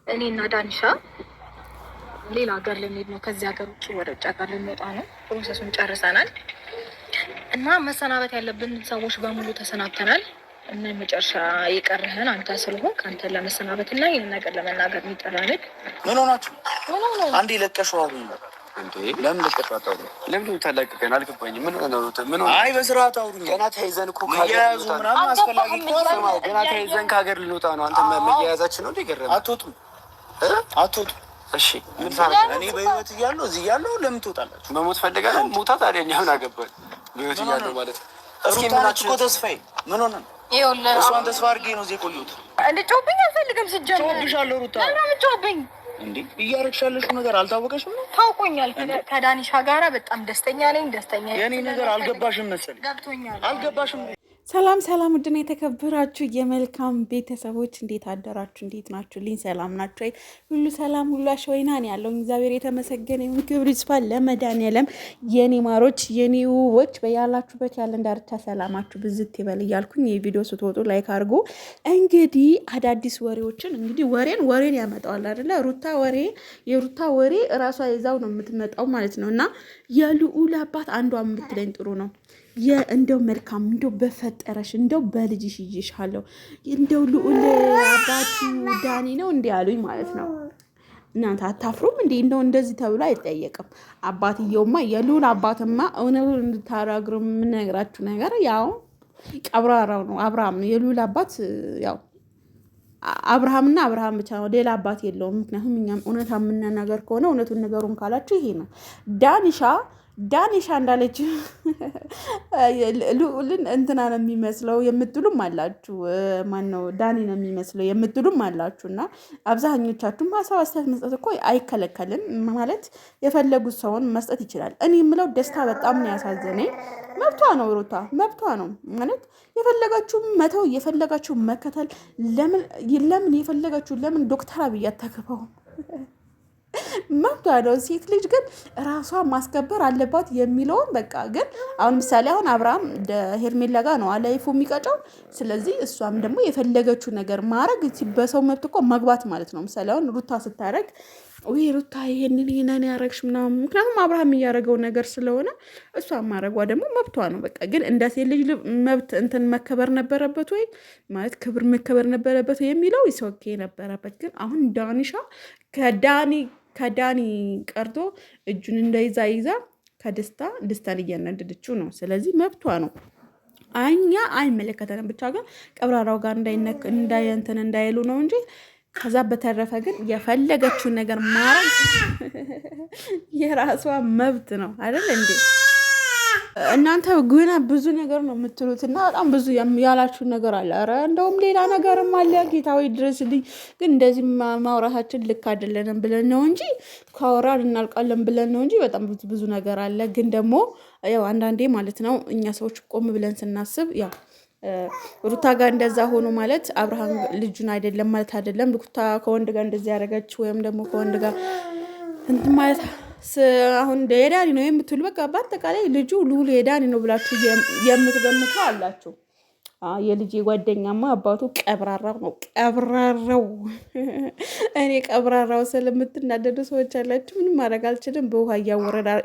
እኔና ዳንሻ ሌላ ሀገር ልንሄድ ነው። ከዚህ ሀገር ውጭ ወደ ውጭ ሀገር ልንወጣ ነው። ፕሮሰሱን ጨርሰናል እና መሰናበት ያለብን ሰዎች በሙሉ ተሰናብተናል። እና የመጨረሻ የቀረህን አንተ ስለሆን ከአንተ ለመሰናበት እና ይህን ነገር ለመናገር የሚጠራንግ ምን ሆናችሁ? አንዴ ለቀሽው አሁን ለምን ለቀሻታው? ለምን ታላቅቀን አልገባኝም። ምን አይ በስርዓት አውሩኝ። ገና ተይዘን እኮ ካያዙ ምናምን አስፈላጊ ነው። ገና ተይዘን ከሀገር ልንወጣ ነው። አንተ መያዛችን ነው እንደገረመ አትወጡም አትወጡም። እሺ ምን ታረጋ? እኔ በህይወት እያለሁ እዚህ እያለሁ ለምን ትወጣላችሁ? መሞት ፈልጋለህ? ሞታ ታዲያ እኛ ምን አገባን? በህይወት እያለሁ ማለት ነው። እስኪ ምናችሁ እኮ ተስፋዬ ምን ሆነ? ይኸውልህ እሷን ተስፋ አድርጌ ነው እዚህ የቆየሁት። እንድትጮህብኝ አልፈልግም። ሲጀመር ጮህብሻለሁ ሩታ። ለምን ጮህብኝ? እንዴ እያረግሻለሽ ነገር አልታወቀሽም ነው? ታውቆኛል። ከዳኒሻ ጋራ በጣም ደስተኛ ነኝ። ደስተኛ የኔ ነገር አልገባሽም መሰለኝ። ገብቶኛል። አልገባሽም። ሰላም ሰላም፣ ውድና የተከበራችሁ የመልካም ቤተሰቦች እንዴት አደራችሁ? እንዴት ናችሁ? ልኝ ሰላም ናችሁ? ሁሉ ሰላም ሁሉ አሸወይና ነው ያለው። እግዚአብሔር የተመሰገነ ይሁን። ክብር ይስፋ ለመድኃኒዓለም። የኔ ማሮች የኔ ውቦች በያላችሁበት ያለን ዳርቻ ሰላማችሁ ብዝት ይበል እያልኩኝ የቪዲዮ ስትወጡ ላይክ አድርጉ። እንግዲህ አዳዲስ ወሬዎችን እንግዲህ ወሬን ያመጣዋል አይደለ? የሩታ ወሬ እራሷ ይዛው ነው የምትመጣው ማለት ነው። እና የልዑል አባት አንዷ የምትለኝ ጥሩ ነው እንደው መልካም እንደው በፈጠረሽ እንደው በልጅሽ ይይሻለሁ እንደው ልዑል አባቱ ዳኒ ነው እንዴ ያሉኝ ማለት ነው። እናንተ አታፍሩም እንዴ? እንደው እንደዚህ ተብሎ አይጠየቅም። አባትየውማ የልዑል አባትማ እውነቱን እንድታረግሩ የምነግራችሁ ነገር ያው ቀብራራው ነው አብርሃም ነው የልዑል አባት ያው አብርሃምና አብርሃም ብቻ ነው፣ ሌላ አባት የለውም። ምክንያቱም እኛም እውነት የምንናገር ከሆነ እውነቱን ነገሩን ካላችሁ ይሄ ነው። ዳኒሻ እንዳለች ልዑልን እንትና ነው የሚመስለው የምትሉም አላችሁ። ማን ነው ዳኒ ነው የሚመስለው የምትሉም አላችሁ። እና አብዛኞቻችሁም ሀሳብ አስተያየት መስጠት እኮ አይከለከልም ማለት የፈለጉት ሰውን መስጠት ይችላል። እኔ የምለው ደስታ በጣም ነው ያሳዘነኝ። መብቷ ነው ሩታ፣ መብቷ ነው ማለት የፈለጋችሁ መተው የፈለጋችሁ መከተል። ለምን የፈለጋችሁ ለምን ዶክተር አብይ አታገባውም? መብቷ ነው። ሴት ልጅ ግን ራሷ ማስከበር አለባት የሚለውን በቃ ግን አሁን ምሳሌ አሁን አብርሃም ሄርሜላ ጋር ነው አላይፉ የሚቀጨው። ስለዚህ እሷም ደግሞ የፈለገችው ነገር ማድረግ በሰው መብት እኮ መግባት ማለት ነው። ምሳሌ አሁን ሩታ ስታረግ ወይ ሩታ ይሄንን ያረግሽ ምናምን፣ ምክንያቱም አብርሃም እያደረገው ነገር ስለሆነ እሷ ማድረጓ ደግሞ መብቷ ነው። በቃ ግን እንደ ሴት ልጅ መብት እንትን መከበር ነበረበት ወይ ማለት ክብር መከበር ነበረበት የሚለው ይሰውኬ ነበረበት። ግን አሁን ዳኒሻ ከዳኒ ቀርቶ እጁን ይዛ ደስታን እያናደደችው ነው። ስለዚህ መብቷ ነው። እኛ አይመለከተንም። ብቻ ግን ቀብራራው ጋር እንዳይሉ ነው እንጂ ከዛ በተረፈ ግን የፈለገችውን ነገር ማድረግ የራሷ መብት ነው አይደል እንዴ? እናንተ ግና ብዙ ነገር ነው የምትሉት እና በጣም ብዙ ያላችሁን ነገር አለ። ኧረ እንደውም ሌላ ነገርም አለ። ጌታዊ ድረስልኝ። ግን እንደዚህ ማውራታችን ልክ አይደለንም ብለን ነው እንጂ ካወራን እናልቃለን ብለን ነው እንጂ በጣም ብዙ ነገር አለ። ግን ደግሞ ያው አንዳንዴ ማለት ነው እኛ ሰዎች ቆም ብለን ስናስብ ያው ሩታ ጋር እንደዛ ሆኖ ማለት አብርሃም ልጁን አይደለም ማለት አይደለም። ሩታ ከወንድ ጋር እንደዚህ ያደረገች ወይም ደግሞ ከወንድ ጋር እንትን ማለት አሁን የዳኒ ነው የምትሉ በቃ በአጠቃላይ ልጁ ልዑል የዳኒ ነው ብላችሁ የምትገምተው አላችሁ። የልጄ ጓደኛማ አባቱ ቀብራራው ነው። ቀብራራው እኔ ቀብራራው ስለምትናደዱ ሰዎች አላችሁ። ምንም ማድረግ አልችልም። በውሃ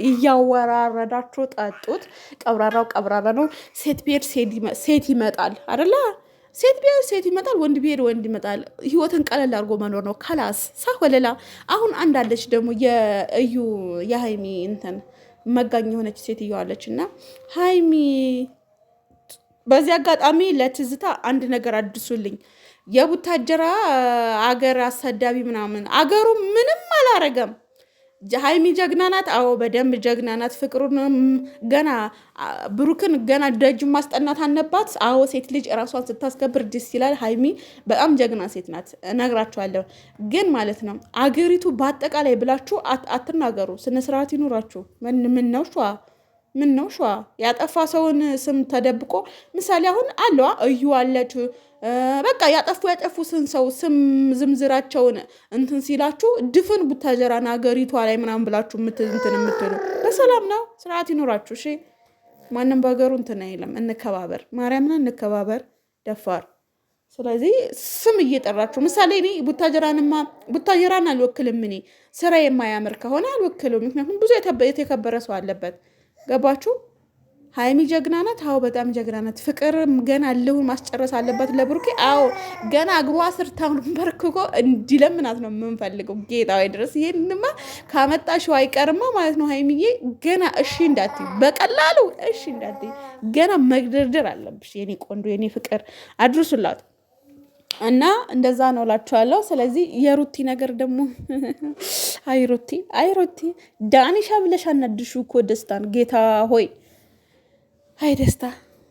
እያወራረዳችሁ ጠጡት። ቀብራራ ነው። ሴት ብሄድ ሴት ይመጣል አይደለ? ሴት ብሄድ ሴት ይመጣል፣ ወንድ ብሄድ ወንድ ይመጣል። ህይወትን ቀለል አድርጎ መኖር ነው። ከላስ ሳወለላ አሁን አንዳለች ደግሞ የሀይሚ እንትን መጋኝ የሆነች ሴትዮ አለች እና ሀይሚ በዚህ አጋጣሚ ለትዝታ አንድ ነገር አድሱልኝ። የቡታጀራ አገር አሰዳቢ ምናምን አገሩ ምንም አላረገም። ሀይሚ ጀግና ናት። አዎ በደንብ ጀግና ናት። ፍቅሩንም ገና ብሩክን ገና ደጅ ማስጠናት አለባት። አዎ ሴት ልጅ እራሷን ስታስከብር ደስ ይላል። ሀይሚ በጣም ጀግና ሴት ናት፣ እነግራችኋለሁ። ግን ማለት ነው አገሪቱ በአጠቃላይ ብላችሁ አትናገሩ። ስነስርዓት ይኑራችሁ። ምን ነው ሸዋ ያጠፋ ሰውን ስም ተደብቆ ምሳሌ አሁን አለዋ እዩ አለች። በቃ ያጠፉ ሰው ስም ዝምዝራቸውን እንትን ሲላችሁ ድፍን ቡታጀራን ሀገሪቷ ላይ ምናምን ብላችሁ እንትን የምትሉ በሰላም ነው። ስርዓት ይኖራችሁ። እሺ ማንም በሀገሩ እንትን አይለም። እንከባበር፣ ማርያምን እንከባበር። ደፋር ስለዚህ ስም እየጠራችሁ ምሳሌ እኔ ቡታጀራን አልወክልም። እኔ ስራ የማያምር ከሆነ አልወክልም። ምክንያቱም ብዙ የተከበረ ሰው አለበት። ገባችሁ? ሀይሚ ጀግና ናት። አዎ በጣም ጀግና ናት። ፍቅር ገና ልሁን ማስጨረስ አለበት ለብሩኬ። አዎ ገና እግሯ ስር ተንበርክኮ እንዲለምናት ነው የምንፈልገው። ጌታዊ ድረስ ይሄንማ ካመጣሽው አይቀርማ ማለት ነው። ሀይሚዬ ገና እሺ እንዳትይ፣ በቀላሉ እሺ እንዳትይ፣ ገና መግደርደር አለብሽ። የኔ ቆንጆ የኔ ፍቅር አድርሱላት እና እንደዛ ነው እላችኋለሁ። ስለዚህ የሩቲ ነገር ደግሞ አይሩቲ ዳኒሻ ብለሽ አናድሹ እኮ ደስታን ጌታ ሆይ አይ ደስታ።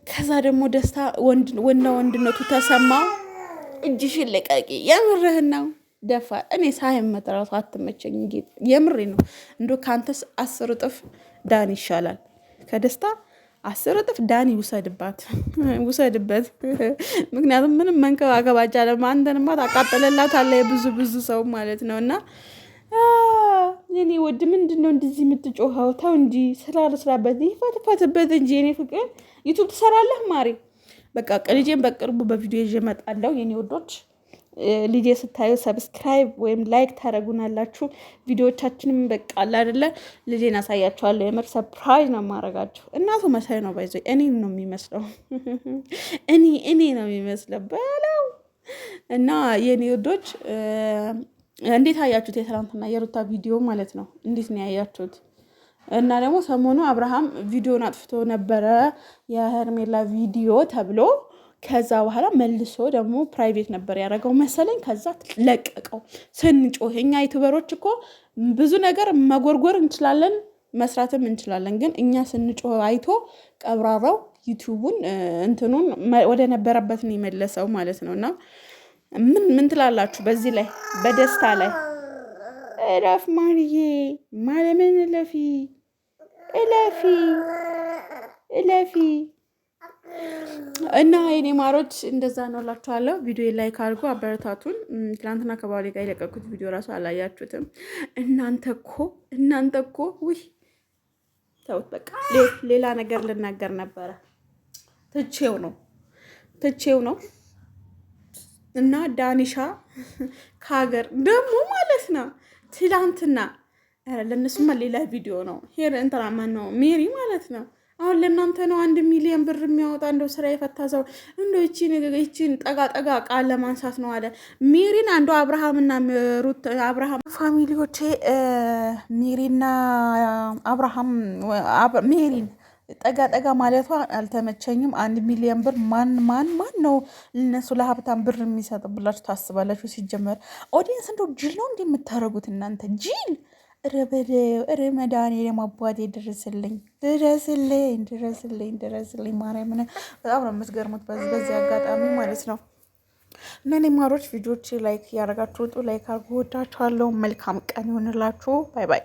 ከዛ ደግሞ ደስታ ወንድነቱ ተሰማ። እጅሽን ልቀቂ። የምርህን ነው ደፋር። እኔ ሳይመት ራሱ አትመቸኝ። ጌጥ የምሬ ነው። እንዶ ከአንተስ 10 እጥፍ ዳኒ ይሻላል። ከደስታ 10 እጥፍ ዳኒ ውሰድበት። ምክንያቱም ምንም መንከባከብ አልቻለም። አንተንማ ታቃጠለላታለህ ብዙ ሰው ማለት ነው። እና የኔ ወድ ምንድን ነው እንደዚህ የምትጮኸው? ተው እንጂ ስራበት ይፈትፈትበት እንጂ የኔ ፍቅር። ዩቱብ ትሰራለህ ማሪ? በቃ ልጄን በቅርቡ በቪዲዮ ይዤ እመጣለሁ። የኔ ወዶች ልጄ ስታዩ ሰብስክራይብ ወይም ላይክ ታደርጉናላችሁ። ቪዲዮዎቻችንም በቃ አለ አይደለ ልጄን አሳያችኋለሁ። የምር ሰርፕራይዝ ነው የማደርጋችሁ። እናቱ መሳይ ነው ባይዘ እኔ ነው የሚመስለው እኔ ነው የሚመስለው በለው። እና የኔ ወዶች እንዴት አያችሁት? የትናንትና የሩታ ቪዲዮ ማለት ነው። እንዴት ነው ያያችሁት? እና ደግሞ ሰሞኑ አብርሃም ቪዲዮን አጥፍቶ ነበረ የሄርሜላ ቪዲዮ ተብሎ፣ ከዛ በኋላ መልሶ ደግሞ ፕራይቬት ነበር ያደረገው መሰለኝ። ከዛ ለቀቀው። ስንጮህ እኛ ዩቱበሮች እኮ ብዙ ነገር መጎርጎር እንችላለን፣ መስራትም እንችላለን። ግን እኛ ስንጮህ አይቶ ቀብራራው ዩቱቡን እንትኑን ወደ ነበረበት ነው የመለሰው ማለት ነው። እና ምን ትላላችሁ በዚህ ላይ? በደስታ ላይ እረፍ ማርዬ፣ ማለምን እለፊ እና የኔ ማሮች እንደዛ ነው እላችኋለሁ። ቪዲዮ ላይክ አድርጉ፣ አበረታቱን። ትናንትና ከባሌ ጋር የለቀኩት ቪዲዮ ራሱ አላያችሁትም እናንተ እኮ ውይ ተውት በቃ። ሌላ ነገር ልናገር ነበረ ትቼው ነው እና ዳኒሻ ከሀገር ደግሞ ማለት ነው ትላንትና ለእነሱማ ሌላ ቪዲዮ ነው። ሄር እንትራማን ነው ሜሪ ማለት ነው። አሁን ለእናንተ ነው 1 ሚሊዮን ብር የሚያወጣ እንደው ስራ የፈታ ሰው እንደው ይቺን ጠጋ ቃል ለማንሳት ነው አለ ሜሪን። አንዱ አብርሃምና ሩት አብርሃም ፋሚሊዎቼ ሜሪና አብርሃም ሜሪን ጠጋ ማለቷ አልተመቸኝም። 1 ሚሊዮን ብር ማን ነው ለነሱ ለሀብታም ብር የሚሰጥ ብላችሁ ታስባላችሁ? ሲጀመር ኦዲየንስ እንደው ጅል ነው እንደምታረጉት እናንተ ጅል። ረመዳኔ ለማባዴ ድረስልኝ ማርያምን በጣም ነው የምትገርሙት በዚህ አጋጣሚ ማለት ነው። እና እኔ ማሮች ቪዲዮች ላይክ ያደረጋችሁ ውጡ፣ ላይክ አድርጉ። ወዳችኋለሁ። መልካም ቀን ይሆንላችሁ። ባይ ባይ።